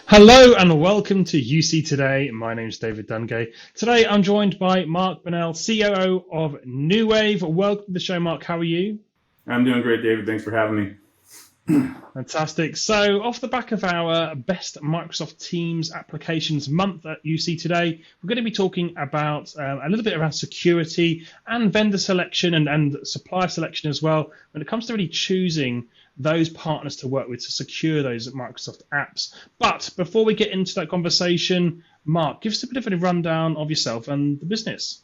Hello and welcome to UC Today. My name is David Dungay. Today I'm joined by Mark Bunnell, COO of Nuwave. Welcome to the show, Mark. How are you? I'm doing great, David. Thanks for having me. Fantastic. So, off the back of our best Microsoft Teams applications month at UC Today, we're going to be talking about a little bit around security and vendor selection and supplier selection as well when it comes to really choosing those partners to work with to secure those Microsoft apps. But before we get into that conversation, Mark, give us a bit of a rundown of yourself and the business.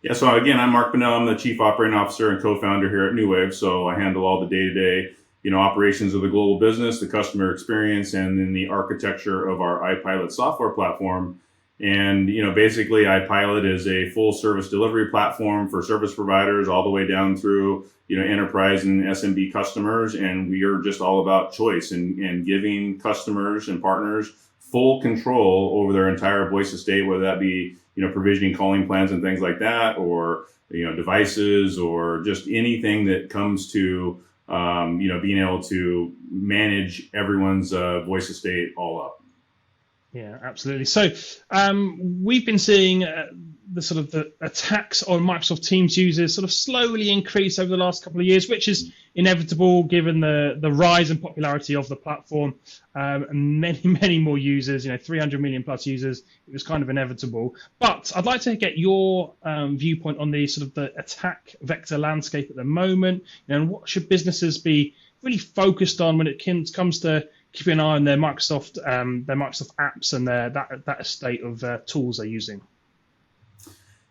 Yeah, so again, I'm Mark Bunnell. I'm the Chief Operating Officer and co-founder here at Nuwave. So I handle all the day-to-day, operations of the global business, the customer experience, and then the architecture of our iPilot software platform. And, basically iPilot is a full service delivery platform for service providers all the way down through, enterprise and SMB customers. And we are just all about choice and giving customers and partners full control over their entire voice estate, whether that be, provisioning calling plans and things like that, or, devices, or just anything that comes to, being able to manage everyone's voice estate all up. Yeah, absolutely. So we've been seeing the attacks on Microsoft Teams users sort of slowly increase over the last couple of years, which is inevitable given the rise in popularity of the platform and many more users. 300 million plus users. It was kind of inevitable. But I'd like to get your viewpoint on the sort of the attack vector landscape at the moment. And what should businesses be really focused on when it comes to keeping an eye on their Microsoft apps and that estate of tools they're using?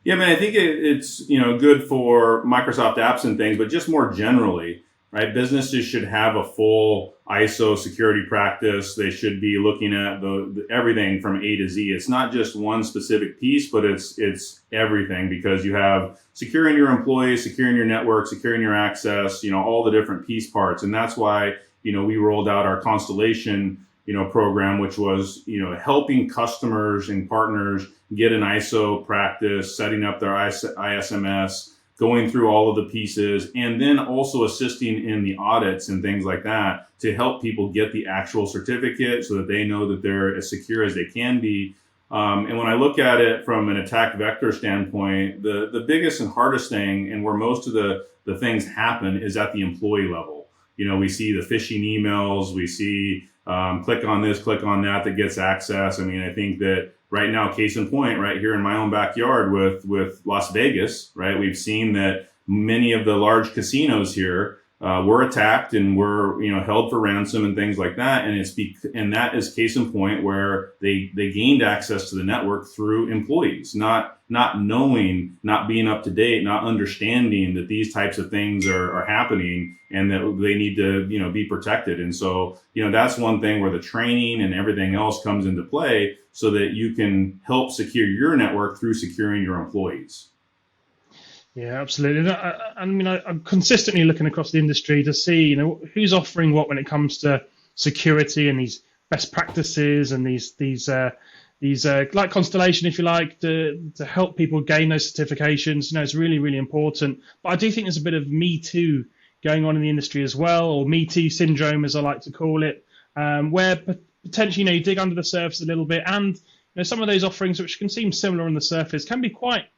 Yeah, man, I think it's good for Microsoft apps and things, but just more generally, right? Businesses should have a full ISO security practice. They should be looking at the everything from A to Z. It's not just one specific piece, but it's everything, because you have securing your employees, securing your network, securing your access, all the different piece parts, and that's why we rolled out our Constellation program, which was helping customers and partners get an ISO practice, setting up their ISMS, going through all of the pieces, and then also assisting in the audits and things like that to help people get the actual certificate so that they know that they're as secure as they can be. And when I look at it from an attack vector standpoint, the biggest and hardest thing, and where most of the things happen, is at the employee level. We see the phishing emails, we see click on this, click on that gets access. I mean, I think that right now, case in point, right here in my own backyard with Las Vegas, right, we've seen that many of the large casinos here were attacked and were held for ransom and things like that. And that is case in point where they gained access to the network through employees, not knowing, not being up to date, not understanding that these types of things are happening and that they need to be protected. And so that's one thing where the training and everything else comes into play so that you can help secure your network through securing your employees. Yeah, absolutely. I'm consistently looking across the industry to see, who's offering what when it comes to security and these best practices and these like Constellation, if you like, to help people gain those certifications. It's really, really important. But I do think there's a bit of Me Too going on in the industry as well, or Me Too syndrome, as I like to call it, where potentially, you dig under the surface a little bit, and some of those offerings, which can seem similar on the surface, can be quite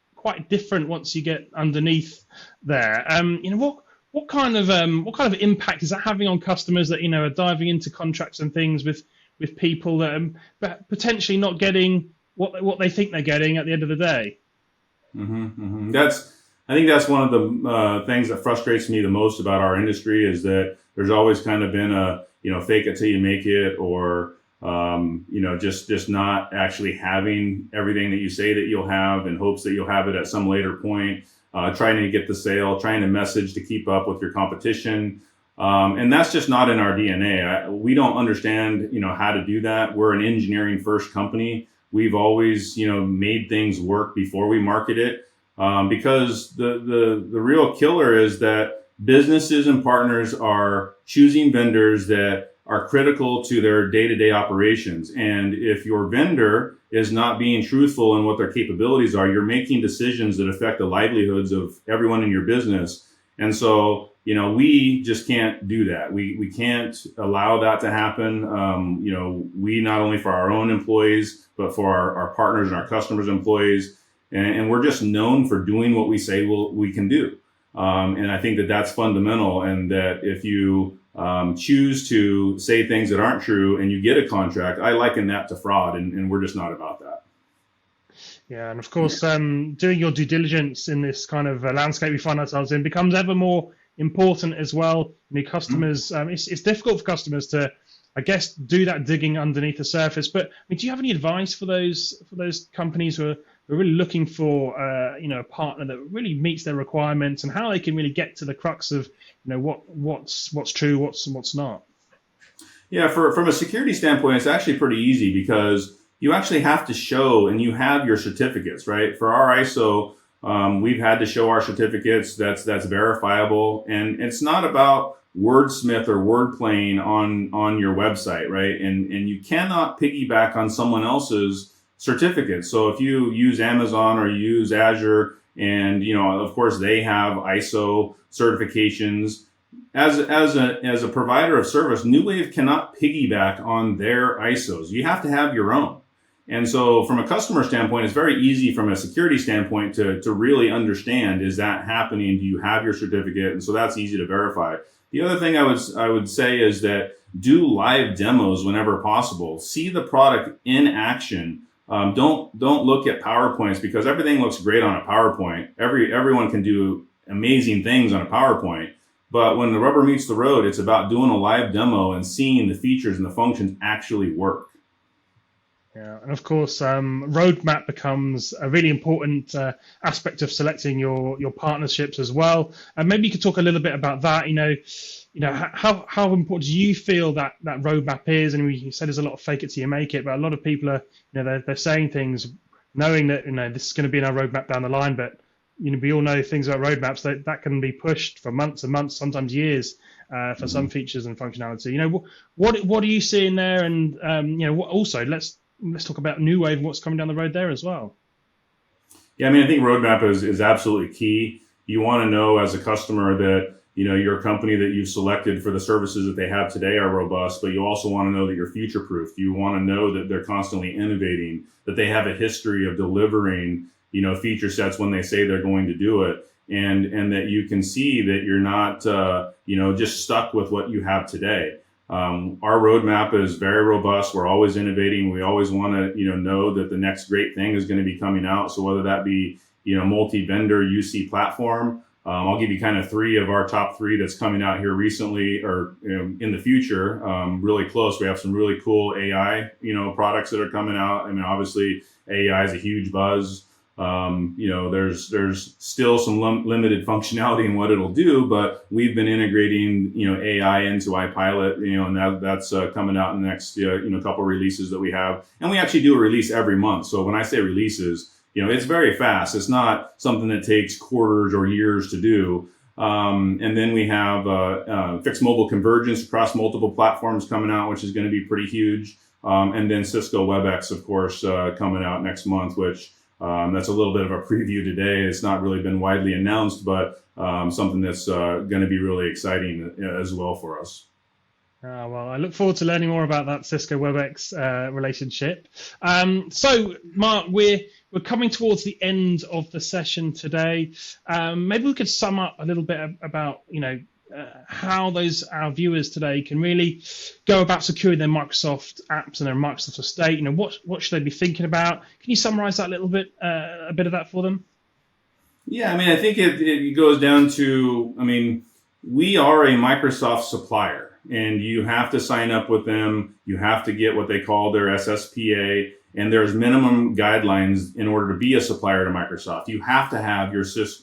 different once you get underneath there. What kind of impact is that having on customers that are diving into contracts and things with people that are potentially not getting what they think they're getting at the end of the day? Mm-hmm, mm-hmm. I think that's one of the things that frustrates me the most about our industry, is that there's always kind of been a fake it till you make it, or just not actually having everything that you say that you'll have in hopes that you'll have it at some later point, trying to get the sale, trying to message to keep up with your competition. And that's just not in our DNA. We don't understand, how to do that. We're an engineering first company. We've always, made things work before we market it, because the real killer is that businesses and partners are choosing vendors that are critical to their day-to-day operations. And if your vendor is not being truthful in what their capabilities are, you're making decisions that affect the livelihoods of everyone in your business. And so, we just can't do that. We can't allow that to happen. We not only for our own employees, but for our partners and our customers' employees. And we're just known for doing what we say we can do. And I think that that's fundamental. And that if you choose to say things that aren't true and you get a contract, I liken that to fraud. And we're just not about that. Yeah, and of course, doing your due diligence in this kind of landscape we find ourselves in becomes ever more important as well. Customers, it's difficult for customers to, I guess, do that digging underneath the surface. But do you have any advice for those companies who are really looking for a partner that really meets their requirements, and how they can really get to the crux of what's true, what's not? Yeah, from a security standpoint, it's actually pretty easy because you actually have to show, and you have your certificates, right? For our ISO, we've had to show our certificates. That's verifiable, and it's not about wordsmith or wordplaying on your website, right? And you cannot piggyback on someone else's certificates. So if you use Amazon or you use Azure, and of course they have ISO certifications, as a provider of service, Nuwave cannot piggyback on their ISOs. You have to have your own. And so from a customer standpoint, it's very easy from a security standpoint to really understand, is that happening? Do you have your certificate? And so that's easy to verify. The other thing I would say is that do live demos whenever possible. See the product in action. Don't look at PowerPoints, because everything looks great on a PowerPoint. Everyone can do amazing things on a PowerPoint. But when the rubber meets the road, it's about doing a live demo and seeing the features and the functions actually work. Yeah, and of course, roadmap becomes a really important aspect of selecting your partnerships as well. And maybe you could talk a little bit about that. How important do you feel that roadmap is? And you said there's a lot of fake it till you make it, but a lot of people are, they're saying things knowing that this is going to be in our roadmap down the line. But we all know things about roadmaps that can be pushed for months and months, sometimes years, for some features and functionality. What are you seeing there? And also let's talk about Nuwave and what's coming down the road there as well. Yeah, I think roadmap is absolutely key. You want to know as a customer that your company that you've selected for the services that they have today are robust, but you also want to know that you're future-proof. You want to know that they're constantly innovating, that they have a history of delivering feature sets when they say they're going to do it, and that you can see that you're not just stuck with what you have today. Our roadmap is very robust. We're always innovating. We always want to, know that the next great thing is going to be coming out. So whether that be, multi-vendor UC platform, I'll give you kind of 3 of our top 3 that's coming out here recently or in the future, really close. We have some really cool AI, products that are coming out. Obviously AI is a huge buzz. There's still some limited functionality in what it'll do, but we've been integrating, AI into iPilot, and that's coming out in the next, couple releases that we have. And we actually do a release every month. So when I say releases, it's very fast. It's not something that takes quarters or years to do. And then we have fixed mobile convergence across multiple platforms coming out, which is going to be pretty huge. And then Cisco WebEx, of course, coming out next month, which that's a little bit of a preview today. It's not really been widely announced, but something that's going to be really exciting as well for us. Well, I look forward to learning more about that Cisco WebEx relationship. So, Mark, we're coming towards the end of the session today. Maybe we could sum up a little bit about, how our viewers today can really go about securing their Microsoft apps and their Microsoft estate. What should they be thinking about? Can you summarize that a bit of that for them? Yeah, I think it goes down to, we are a Microsoft supplier, and you have to sign up with them. You have to get what they call their SSPA, and there's minimum guidelines in order to be a supplier to Microsoft. You have to have your ISO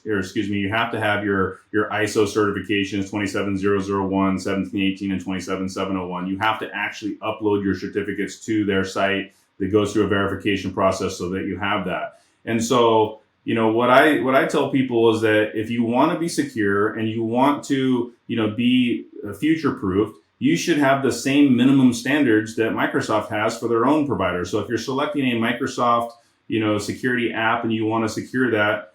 certifications 27001, 17018, and 27701. You have to actually upload your certificates to their site that goes through a verification process so that you have that. And so, what I tell people is that if you want to be secure and you want to, be future-proofed, you should have the same minimum standards that Microsoft has for their own providers. So if you're selecting a Microsoft, security app and you want to secure that,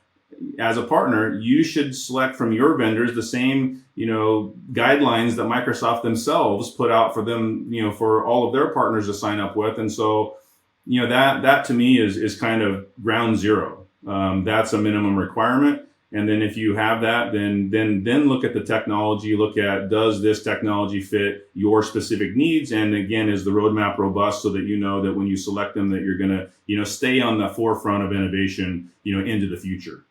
as a partner, you should select from your vendors the same, guidelines that Microsoft themselves put out for them, for all of their partners to sign up with. And so, that to me is kind of ground zero. That's a minimum requirement. And then if you have that, then look at the technology, look at, does this technology fit your specific needs? And again, is the roadmap robust so that you know that when you select them, that you're going to, stay on the forefront of innovation, into the future.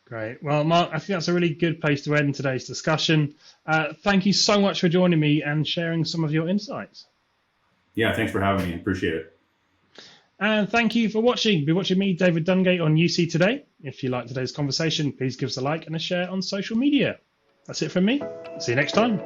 Great. Well, Mark, I think that's a really good place to end today's discussion. Thank you so much for joining me and sharing some of your insights. Yeah, thanks for having me. Appreciate it. And thank you for watching. Be watching me, David Dungay, on UC Today. If you like today's conversation, please give us a like and a share on social media. That's it from me. See you next time.